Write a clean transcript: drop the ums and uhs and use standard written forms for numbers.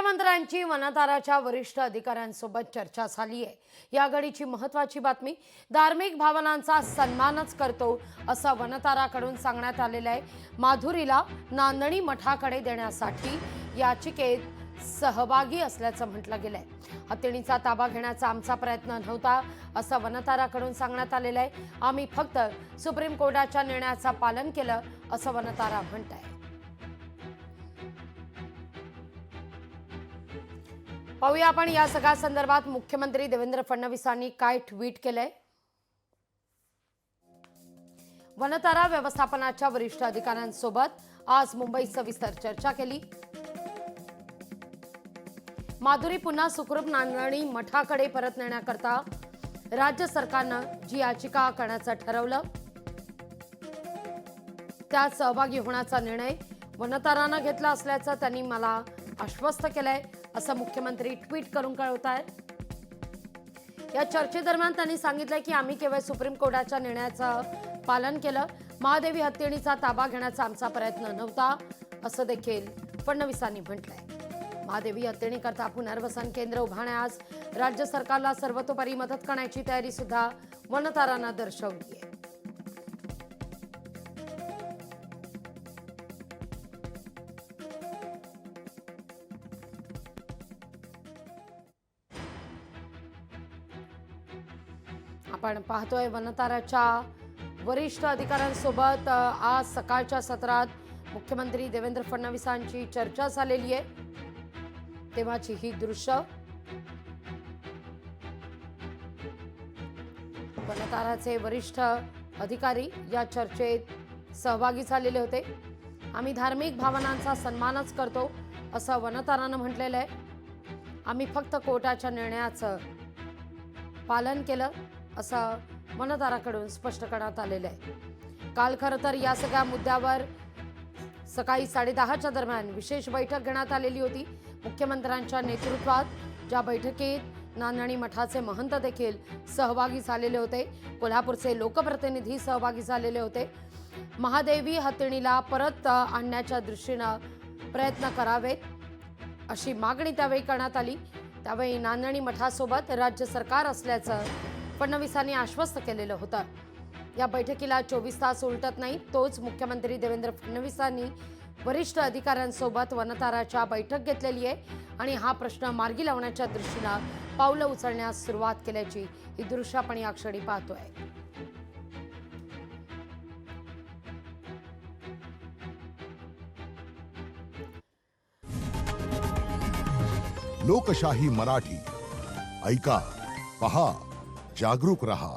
मुख्यमंत्र्यांची वनताराच्या वरिष्ठ अधिकाऱ्यांसोबत चर्चा झाली आहे। या घडीची महत्त्वाची बातमी, धार्मिक भावनांचा सन्मानच करतो असं वनताराकडून सांगण्यात आलेलं आहे। माधुरीला नांदणी मठाकडे देण्यासाठी याचिकेत सहभागी असल्याचं म्हटलं गेलंय। हत्तीणीचा ताबा घेण्याचा आमचा प्रयत्न नव्हता असं वनताराकडून सांगण्यात आलेलं आहे। आम्ही फक्त सुप्रीम कोर्टाच्या निर्णयाचं पालन केलं असं वनतारा म्हणतंय। पाहूया आपण या सगळ्या संदर्भात मुख्यमंत्री देवेंद्र फडणवीसांनी काय ट्विट केलंय। वनतारा व्यवस्थापनाच्या वरिष्ठ अधिकाऱ्यांसोबत आज मुंबईत सविस्तर चर्चा केली। माधुरी पुन्हा सुखरूप नांदणी मठाकडे परत नेण्याकरता राज्य सरकारनं जी याचिका करण्याचं ठरवलं, त्यात सहभागी होण्याचा निर्णय वनतारानं घेतला असल्याचं त्यांनी मला आश्वस्त केलंय असं मुख्यमंत्री ट्विट करून कळवत आहेत। या चर्चेदरम्यान त्यांनी सांगितलं की आम्ही केवळ सुप्रीम कोर्टाच्या निर्णयाचं पालन केलं, महादेवी हत्तीणीचा ताबा घेण्याचा आमचा प्रयत्न नव्हता असं देखील फडणवीसांनी म्हटलंय। महादेवी हत्तीणीकरता पुनर्वसन केंद्र उभारण्यास राज्य सरकारला सर्वतोपरी मदत करण्याची तयारी सुद्धा वनतारांना दर्शवली आहे। आपण पाहतोय वनताराच्या वरिष्ठ अधिकाऱ्यांसोबत आज सकाळच्या सत्रात मुख्यमंत्री देवेंद्र फडणवीसांची चर्चा झालेली आहे, तेव्हाची ही दृश्य। वनताराचे वरिष्ठ अधिकारी या चर्चेत सहभागी झालेले होते। आम्ही धार्मिक भावनांचा सन्मानच करतो असं वनतारानं म्हटलेलं आहे। आम्ही फक्त कोर्टाच्या निर्णयाचं पालन केलं असं वनताराकडून स्पष्ट करण्यात आलेलं आहे। काल खरं तर या सगळ्या मुद्द्यावर सकाळी 10:30च्या दरम्यान विशेष बैठक घेण्यात आलेली होती मुख्यमंत्र्यांच्या नेतृत्वात। ज्या बैठकीत नांदणी मठाचे महंत देखील सहभागी झालेले होते, कोल्हापूरचे लोकप्रतिनिधी सहभागी झालेले होते। महादेवी हत्तीणीला परत आणण्याच्या दृष्टीनं प्रयत्न करावेत अशी मागणी त्यावेळी करण्यात आली। त्यावेळी नांदणी मठासोबत राज्य सरकार असल्याचं फडणवीसांनी आश्वस्त केलेलं होतं। या बैठकीला 24 तास उलटत नाही तोच मुख्यमंत्री देवेंद्र फडणवीसांनी वरिष्ठ अधिकाऱ्यांसोबत वनताराच्या बैठक घेतलेली आहे आणि हा प्रश्न मार्गी लावण्याच्या दृष्टीनं पावलं उचलण्यास सुरुवात केल्याची ही दृश्य आपण या क्षणी पाहतोय। लोकशाही मराठी ऐका, पहा, जागरूक रहा।